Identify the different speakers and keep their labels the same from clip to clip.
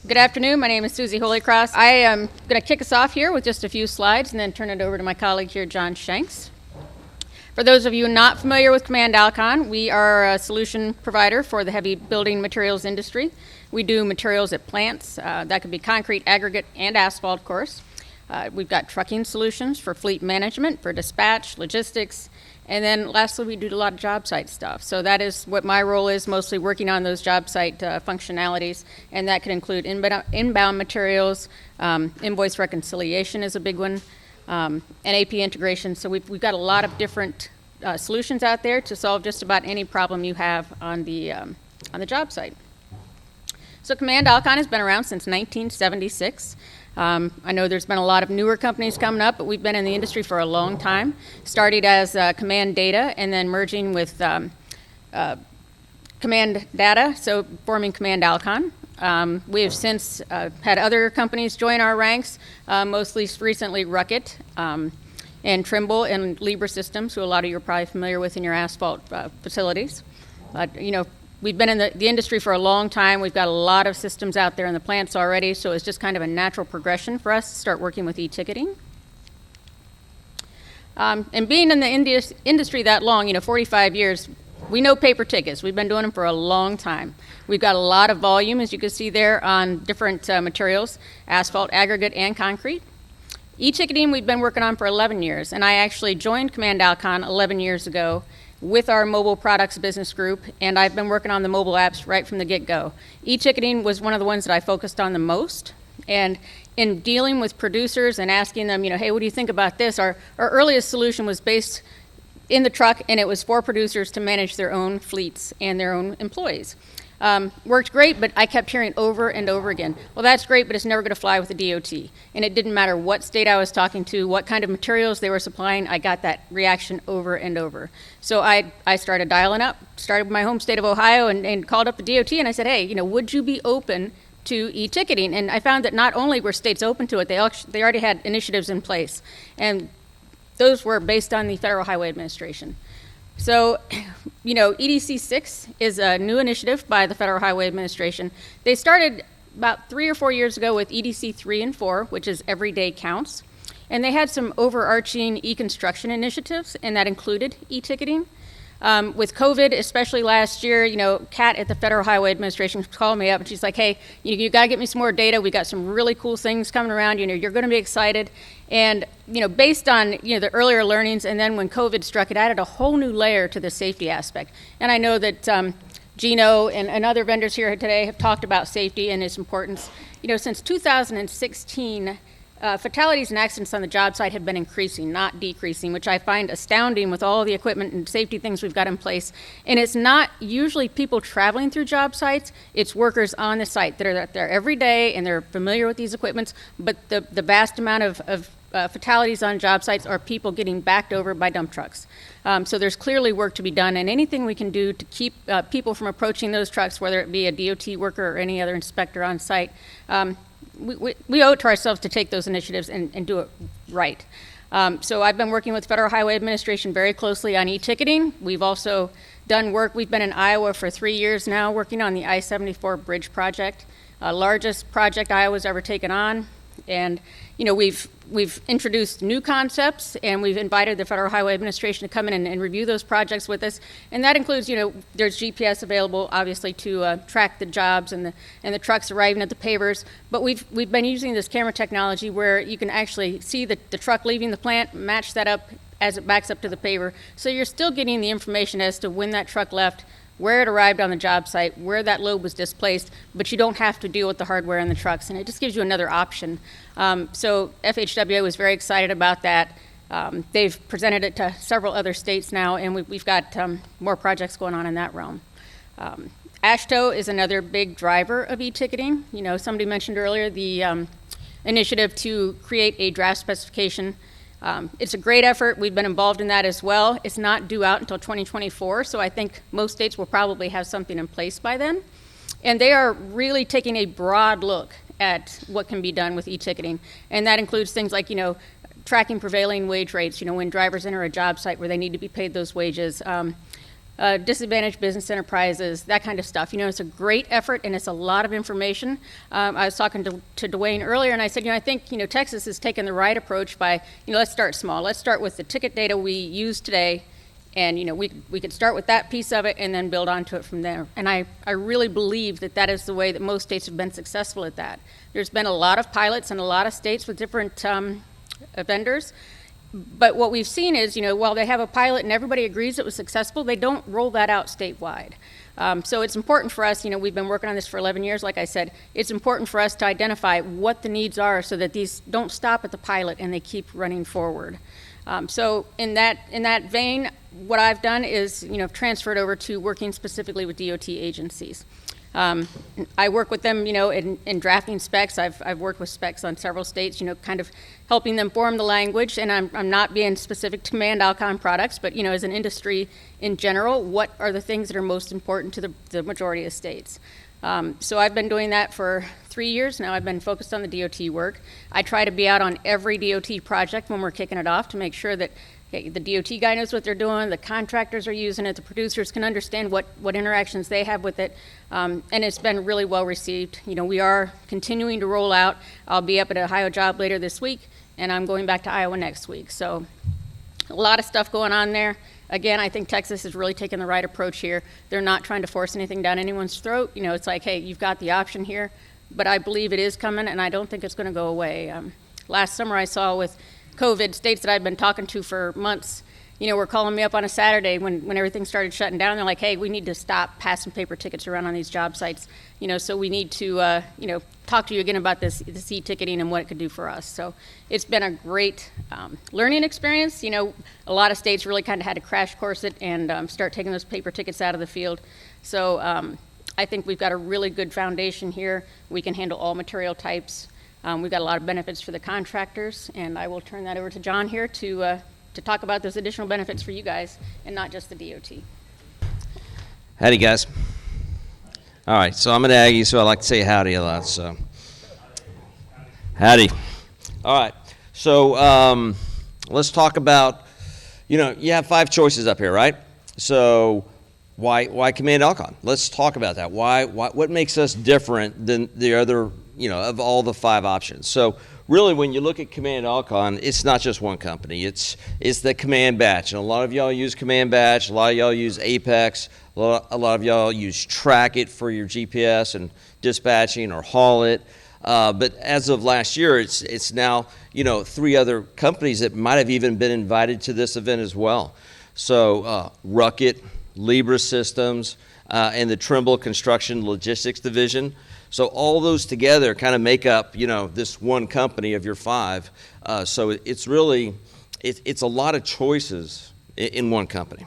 Speaker 1: Good afternoon. My name is Susie Holycross. I am going to kick us off here with just a few slides and then turn it over to my colleague here, John Shanks. For those of you not familiar with Command Alkon, we are a solution provider for the heavy building materials industry. We do materials at plants. That could be concrete, aggregate, and asphalt, of course. We've got trucking solutions for fleet management, for dispatch, logistics, and then lastly, we do a lot of job site stuff. So that is what my role is, mostly working on those job site functionalities, and that could include inbound materials, invoice reconciliation is a big one, and AP integration. So we've got a lot of different solutions out there to solve just about any problem you have on the job site. So Command Alkon has been around since 1976. I know there's been a lot of newer companies coming up, but we've been in the industry for a long time. Started as Command Data and then merging with Command Data, so forming Command Alkon. We have since had other companies join our ranks, mostly recently Ruckit and Trimble and Libra Systems, who a lot of you are probably familiar with in your asphalt facilities. We've been in the industry for a long time. We've got a lot of systems out there in the plants already, so it's just kind of a natural progression for us to start working with e-ticketing. And being in the industry that long, 45 years, we know paper tickets. We've been doing them for a long time. We've got a lot of volume, as you can see there, on different materials, asphalt, aggregate, and concrete. E-ticketing we've been working on for 11 years, and I actually joined Command Alkon 11 years ago with our mobile products business group, and I've been working on the mobile apps right from the get-go. E-ticketing was one of the ones that I focused on the most, and in dealing with producers and asking them, hey, what do you think about this? Our earliest solution was based in the truck, and it was for producers to manage their own fleets and their own employees. Worked great, but I kept hearing over and over again, well, that's great, but it's never going to fly with the DOT. And it didn't matter what state I was talking to, what kind of materials they were supplying, I got that reaction over and over. So I started dialing up, started with my home state of Ohio and called up the DOT, and I said, hey, would you be open to e-ticketing? And I found that not only were states open to it, they already had initiatives in place. And those were based on the Federal Highway Administration. So, EDC 6 is a new initiative by the Federal Highway Administration. They started about 3 or 4 years ago with EDC 3 and 4, which is Every Day Counts. And they had some overarching e-construction initiatives, and that included e-ticketing. With COVID, especially last year, Kat at the Federal Highway Administration called me up and she's like, hey, you got to get me some more data. We got some really cool things coming around. You're going to be excited. And, based on, the earlier learnings, and then when COVID struck, it added a whole new layer to the safety aspect. And I know that Gino and other vendors here today have talked about safety and its importance. Since 2016, fatalities and accidents on the job site have been increasing, not decreasing, which I find astounding with all the equipment and safety things we've got in place. And it's not usually people traveling through job sites, it's workers on the site that are there every day and they're familiar with these equipments, but the vast amount of fatalities on job sites are people getting backed over by dump trucks. So there's clearly work to be done, and anything we can do to keep people from approaching those trucks, whether it be a DOT worker or any other inspector on site, we owe it to ourselves to take those initiatives and do it right. So I've been working with Federal Highway Administration very closely on e-ticketing. We've also done work. We've been in Iowa for 3 years now working on the I-74 bridge project, largest project Iowa's ever taken on. And we've introduced new concepts, and we've invited the Federal Highway Administration to come in and review those projects with us. And that includes, there's GPS available, obviously, to track the jobs and the trucks arriving at the pavers. But we've been using this camera technology where you can actually see the truck leaving the plant, match that up as it backs up to the paver. So you're still getting the information as to when that truck left, where it arrived on the job site, where that load was displaced, but you don't have to deal with the hardware in the trucks, and it just gives you another option. So FHWA was very excited about that. They've presented it to several other states now, and we've got more projects going on in that realm. AASHTO is another big driver of e-ticketing. Somebody mentioned earlier the initiative to create a draft specification. It's a great effort. We've been involved in that as well. It's not due out until 2024, so I think most states will probably have something in place by then. And they are really taking a broad look at what can be done with e-ticketing. And that includes things like, tracking prevailing wage rates, when drivers enter a job site where they need to be paid those wages. disadvantaged business enterprises, that kind of stuff. It's a great effort and it's a lot of information. I was talking to Dwayne earlier and I said, I think, Texas has taken the right approach by, let's start small. Let's start with the ticket data we use today. And, we could start with that piece of it and then build onto it from there. And I really believe that is the way that most states have been successful at that. There's been a lot of pilots in a lot of states with different vendors. But what we've seen is, while they have a pilot and everybody agrees it was successful, they don't roll that out statewide. So it's important for us, we've been working on this for 11 years, like I said, it's important for us to identify what the needs are so that these don't stop at the pilot and they keep running forward. So in that vein, what I've done is, transferred over to working specifically with DOT agencies. I work with them, in drafting specs. I've worked with specs on several states, kind of helping them form the language. And I'm not being specific to command Alkon products, but, as an industry in general, what are the things that are most important to the majority of states? So I've been doing that for 3 years now. I've been focused on the DOT work. I try to be out on every DOT project when we're kicking it off to make sure that the DOT guy knows what they're doing, the contractors are using it, the producers can understand what interactions they have with it, and it's been really well received. We are continuing to roll out. I'll be up at Ohio Job later this week, and I'm going back to Iowa next week. So a lot of stuff going on there. Again, I think Texas is really taking the right approach here. They're not trying to force anything down anyone's throat. It's like, hey, you've got the option here, but I believe it is coming, and I don't think it's going to go away. Last summer I saw with COVID, states that I've been talking to for months, were calling me up on a Saturday when everything started shutting down. They're like, hey, we need to stop passing paper tickets around on these job sites, so we need to, talk to you again about this e-ticketing and what it could do for us. So it's been a great learning experience. A lot of states really kind of had to crash course it and start taking those paper tickets out of the field. So I think we've got a really good foundation here. We can handle all material types. We've got a lot of benefits for the contractors, and I will turn that over to John here to talk about those additional benefits for you guys and not just the DOT.
Speaker 2: Howdy, guys. All right, so I'm an Aggie, so I like to say howdy a lot, so. Howdy. All right, so let's talk about, you have 5 choices up here, right? So why Command Alkon? Let's talk about that. What makes us different than the other, of all the 5 options? So really, when you look at Command Alkon, it's not just one company. It's the Command Batch, and a lot of y'all use Command Batch. A lot of y'all use Apex. A lot of y'all use Track It for your GPS and dispatching, or Haul It. But as of last year, it's now 3 other companies that might have even been invited to this event as well. So Ruckit, Libra Systems, and the Trimble Construction Logistics Division. So all those together kind of make up, this one company of your 5. So it's really, it's a lot of choices in one company.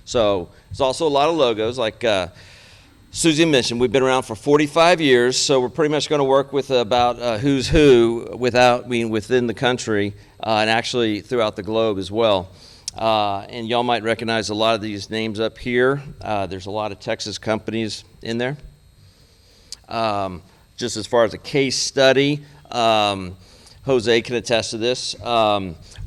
Speaker 2: So there's also a lot of logos, like Susie mentioned. We've been around for 45 years, so we're pretty much going to work with about who's who within the country and actually throughout the globe as well. And y'all might recognize a lot of these names up here. There's a lot of Texas companies in there. Just as far as a case study, Jose can attest to this.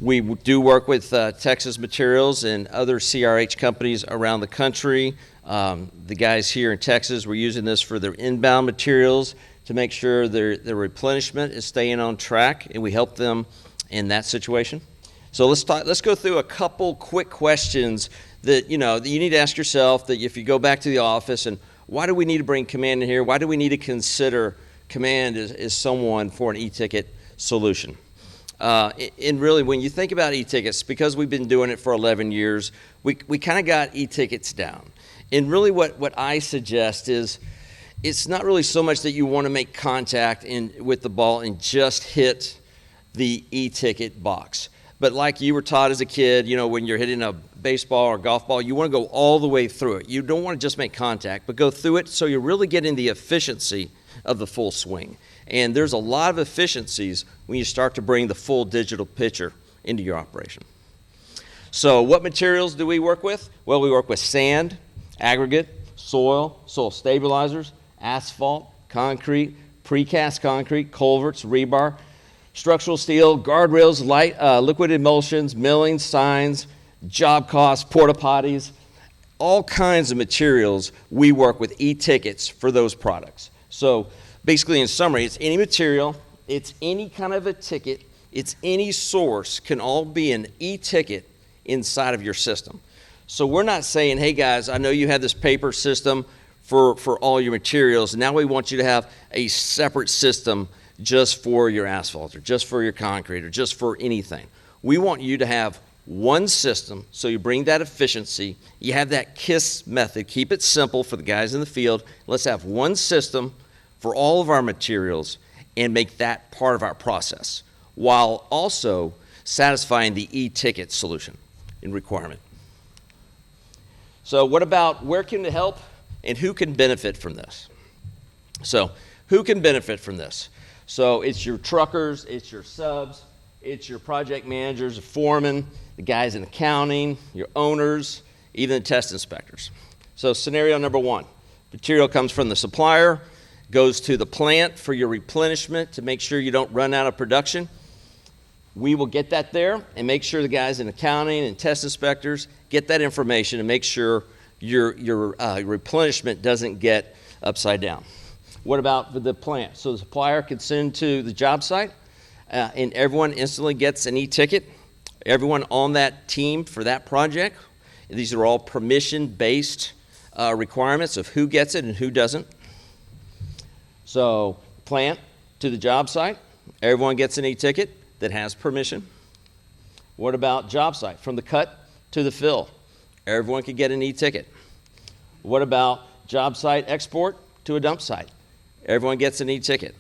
Speaker 2: We do work with Texas Materials and other CRH companies around the country. The guys here in Texas, we're using this for their inbound materials to make sure their replenishment is staying on track, and we help them in that situation. So let's go through a couple quick questions that that you need to ask yourself, that if you go back to the office, and why do we need to bring Command in here? Why do we need to consider Command as someone for an e-ticket solution? And really, when you think about e-tickets, because we've been doing it for 11 years, we kind of got e-tickets down. And really what I suggest is, it's not really so much that you want to make contact with the ball and just hit the e-ticket box. But like you were taught as a kid, when you're hitting a baseball or golf ball, you want to go all the way through it. You don't want to just make contact, but go through it so you're really getting the efficiency of the full swing. And there's a lot of efficiencies when you start to bring the full digital picture into your operation. So what materials do we work with? Well, we work with sand, aggregate, soil stabilizers, asphalt, concrete, precast concrete, culverts, rebar, structural steel, guardrails, liquid emulsions, milling, signs, job costs, porta potties, all kinds of materials, we work with e-tickets for those products. So basically, in summary, it's any material, it's any kind of a ticket, it's any source can all be an e-ticket inside of your system. So we're not saying, hey guys, I know you have this paper system for all your materials, and now we want you to have a separate system just for your asphalt or just for your concrete or just for anything. We want you to have one system, so you bring that efficiency. You have that KISS method. Keep it simple for the guys in the field. Let's have one system for all of our materials and make that part of our process, while also satisfying the e-ticket solution and requirement. So what about where can it help and who can benefit from this? So who can benefit from this? So it's your truckers, it's your subs, it's your project managers, the foremen, the guys in accounting, your owners, even the test inspectors. So scenario number one, material comes from the supplier, goes to the plant for your replenishment to make sure you don't run out of production. We will get that there and make sure the guys in accounting and test inspectors get that information and make sure your replenishment doesn't get upside down. What about the plant? So the supplier can send to the job site and everyone instantly gets an e-ticket. Everyone on that team for that project. These are all permission-based requirements of who gets it and who doesn't. So plant to the job site, everyone gets an e-ticket that has permission. What about job site? From the cut to the fill, everyone can get an e-ticket. What about job site export to a dump site? Everyone gets an e-ticket.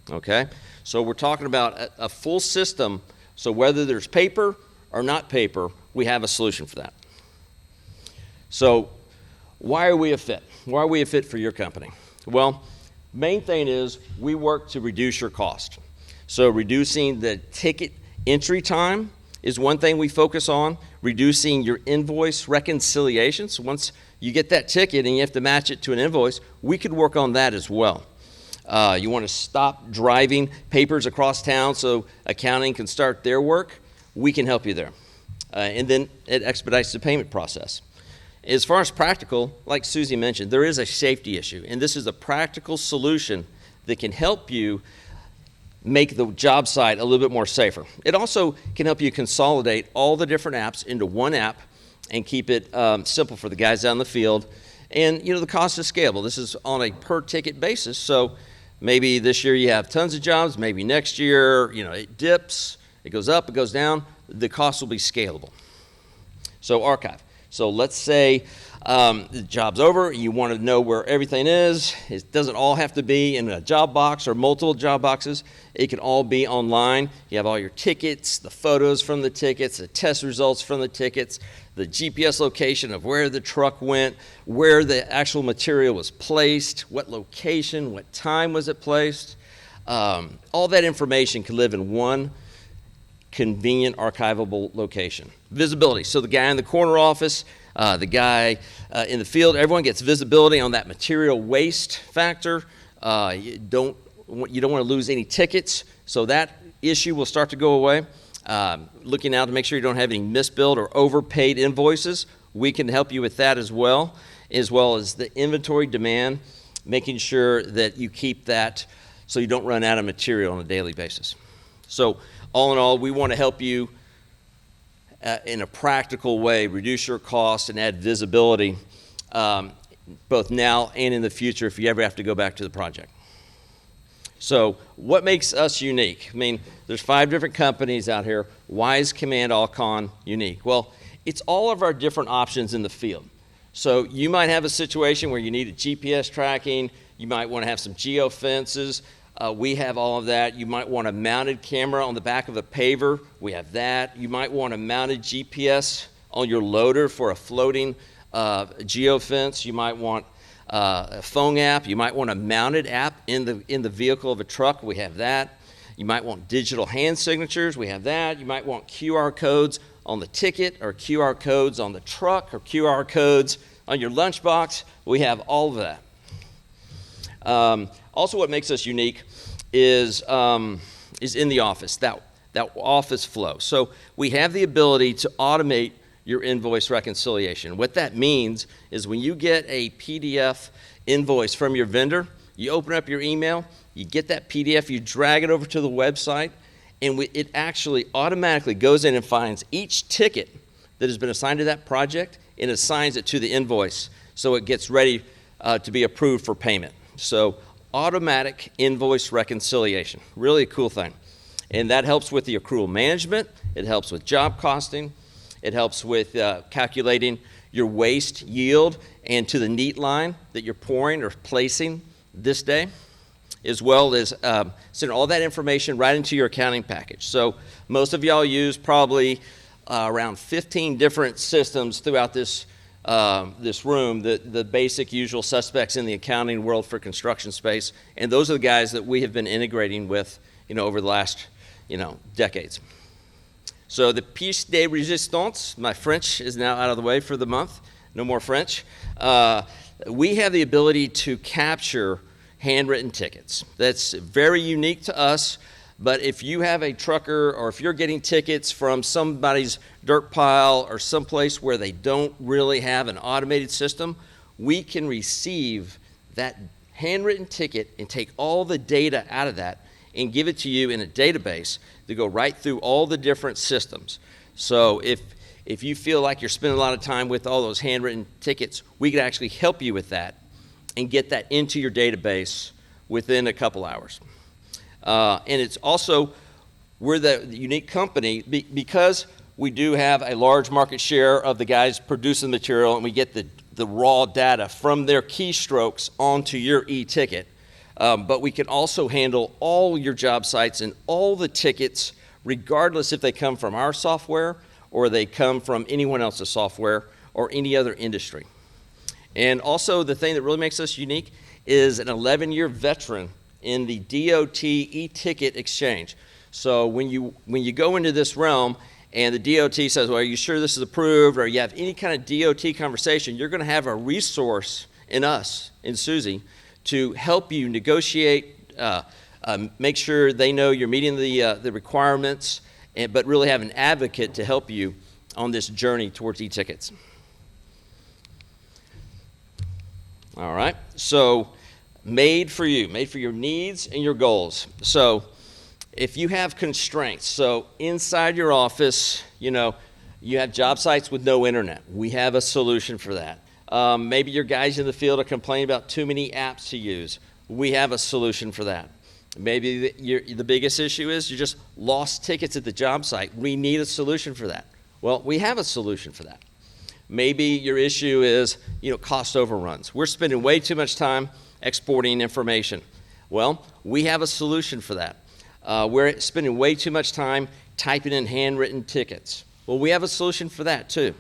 Speaker 2: Okay? So we're talking about a full system, so whether there's paper or not paper, we have a solution for that. So why are we a fit? Why are we a fit for your company? Well, main thing is we work to reduce your cost. So reducing the ticket entry time is one thing we focus on. Reducing your invoice reconciliation. So once you get that ticket and you have to match it to an invoice, we could work on that as well. You want to stop driving papers across town so accounting can start their work, we can help you there. And then it expedites the payment process. As far as practical, like Susie mentioned, there is a safety issue, and this is a practical solution that can help you make the job site a little bit more safer. It also can help you consolidate all the different apps into one app and keep it simple for the guys out in the field. And the cost is scalable. This is on a per ticket basis, so maybe this year you have tons of jobs, maybe next year, it dips, it goes up, it goes down, the cost will be scalable. So archive. So let's say the job's over, you want to know where everything is. It doesn't all have to be in a job box or multiple job boxes. It can all be online. You have all your tickets, the photos from the tickets, the test results from the tickets, the GPS location of where the truck went, where the actual material was placed, what location, what time was it placed. All that information can live in one convenient archivable location. Visibility. So the guy in the corner office, the guy in the field, everyone gets visibility on that material waste factor. You don't want to lose any tickets, so that issue will start to go away. Looking out to make sure you don't have any misbilled or overpaid invoices, we can help you with that as well as the inventory demand, making sure that you keep that so you don't run out of material on a daily basis. So all in all, we want to help you in a practical way, reduce your costs and add visibility both now and in the future if you ever have to go back to the project. So what makes us unique? I mean, there's 5 different companies out here. Why is Command Alkon unique? Well, it's all of our different options in the field. So you might have a situation where you need a GPS tracking. You might want to have some geofences. We have all of that. You might want a mounted camera on the back of a paver. We have that. You might want a mounted GPS on your loader for a floating geofence. You might want a phone app. You might want a mounted app in the vehicle of a truck. We have that. You might want digital hand signatures. We have that. You might want QR codes on the ticket or QR codes on the truck or QR codes on your lunchbox. We have all of that. Also, what makes us unique is in the office, that office flow. So we have the ability to automate your invoice reconciliation. What that means is when you get a PDF invoice from your vendor, you open up your email, you get that PDF, you drag it over to the website, and it actually automatically goes in and finds each ticket that has been assigned to that project and assigns it to the invoice so it gets ready to be approved for payment. So automatic invoice reconciliation, really a cool thing. And that helps with the accrual management, it helps with job costing, it helps with calculating your waste yield and to the neat line that you're pouring or placing this day, as well as send all that information right into your accounting package. So most of y'all use probably around 15 different systems throughout this room, the basic usual suspects in the accounting world for construction space, and those are the guys that we have been integrating with, over the last, decades. So the pièce de résistance, my French is now out of the way for the month, no more French. We have the ability to capture handwritten tickets. That's very unique to us, but if you have a trucker or if you're getting tickets from somebody's dirt pile or someplace where they don't really have an automated system, we can receive that handwritten ticket and take all the data out of that and give it to you in a database to go right through all the different systems. So if you feel like you're spending a lot of time with all those handwritten tickets, we could actually help you with that and get that into your database within a couple hours. And it's also, we're the unique company because we do have a large market share of the guys producing the material, and we get the raw data from their keystrokes onto your e-ticket. But we can also handle all your job sites and all the tickets, regardless if they come from our software or they come from anyone else's software or any other industry. And also the thing that really makes us unique is an 11-year veteran in the DOT e-ticket exchange. So when you go into this realm and the DOT says, well, are you sure this is approved, or you have any kind of DOT conversation, you're going to have a resource in us, in Susie, to help you negotiate, make sure they know you're meeting the requirements, but really have an advocate to help you on this journey towards e-tickets. All right, so made for you, made for your needs and your goals. So if you have constraints, so inside your office, you have job sites with no internet. We have a solution for that. Maybe your guys in the field are complaining about too many apps to use. We have a solution for that. Maybe the biggest issue is you just lost tickets at the job site. We need a solution for that. Well, we have a solution for that. Maybe your issue is, cost overruns. We're spending way too much time exporting information. Well, we have a solution for that. We're spending way too much time typing in handwritten tickets. Well, we have a solution for that too.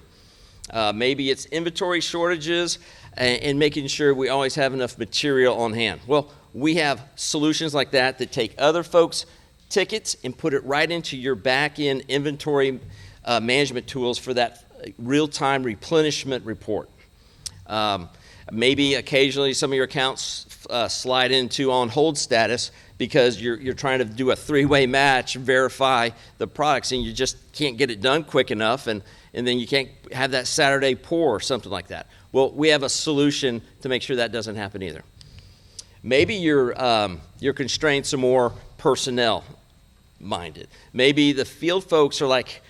Speaker 2: Maybe it's inventory shortages and making sure we always have enough material on hand. Well, we have solutions like that take other folks' tickets and put it right into your back-end inventory management tools for that real-time replenishment report. Maybe occasionally some of your accounts slide into on hold status because you're trying to do a three-way match, verify the products, and you just can't get it done quick enough, and then you can't have that Saturday pour or something like that. Well, we have a solution to make sure that doesn't happen either. Maybe your constraints are more personnel-minded. Maybe the field folks are like,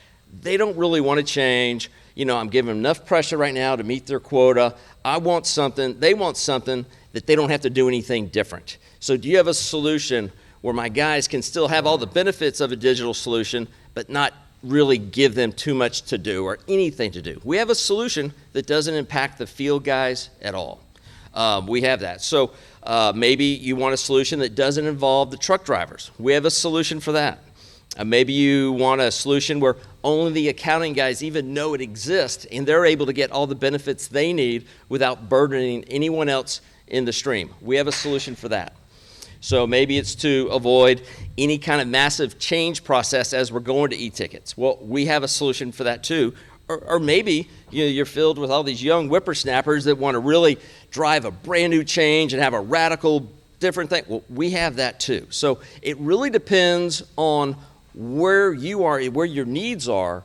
Speaker 2: they don't really want to change. I'm giving them enough pressure right now to meet their quota. I want something, they want something that they don't have to do anything different. So do you have a solution where my guys can still have all the benefits of a digital solution, but not really give them too much to do or anything to do? We have a solution that doesn't impact the field guys at all. We have that. So maybe you want a solution that doesn't involve the truck drivers. We have a solution for that. Maybe you want a solution where only the accounting guys even know it exists and they're able to get all the benefits they need without burdening anyone else in the stream. We have a solution for that. So maybe it's to avoid any kind of massive change process as we're going to e-tickets. Well, we have a solution for that too. Or maybe you're filled with all these young whippersnappers that want to really drive a brand new change and have a radical different thing. Well, we have that too. So it really depends on where you are, where your needs are,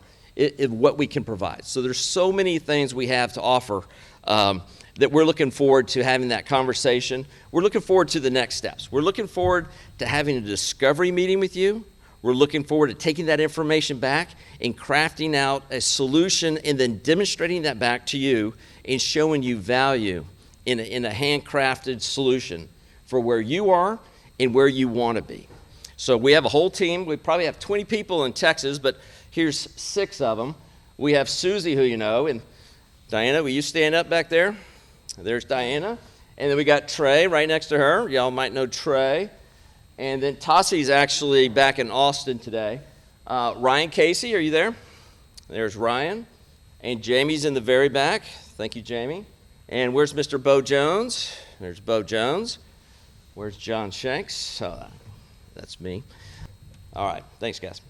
Speaker 2: what we can provide. So there's so many things we have to offer that we're looking forward to having that conversation. We're looking forward to the next steps. We're looking forward to having a discovery meeting with you. We're looking forward to taking that information back and crafting out a solution and then demonstrating that back to you and showing you value in a handcrafted solution for where you are and where you want to be. So we have a whole team. We probably have 20 people in Texas, but here's 6 of them. We have Susie, who you know, and Diana, will you stand up back there? There's Diana. And then we got Trey right next to her. Y'all might know Trey. And then Tassi's actually back in Austin today. Ryan Casey, are you there? There's Ryan. And Jamie's in the very back. Thank you, Jamie. And where's Mr. Bo Jones? There's Bo Jones. Where's John Shanks? That's me. All right. Thanks, guys.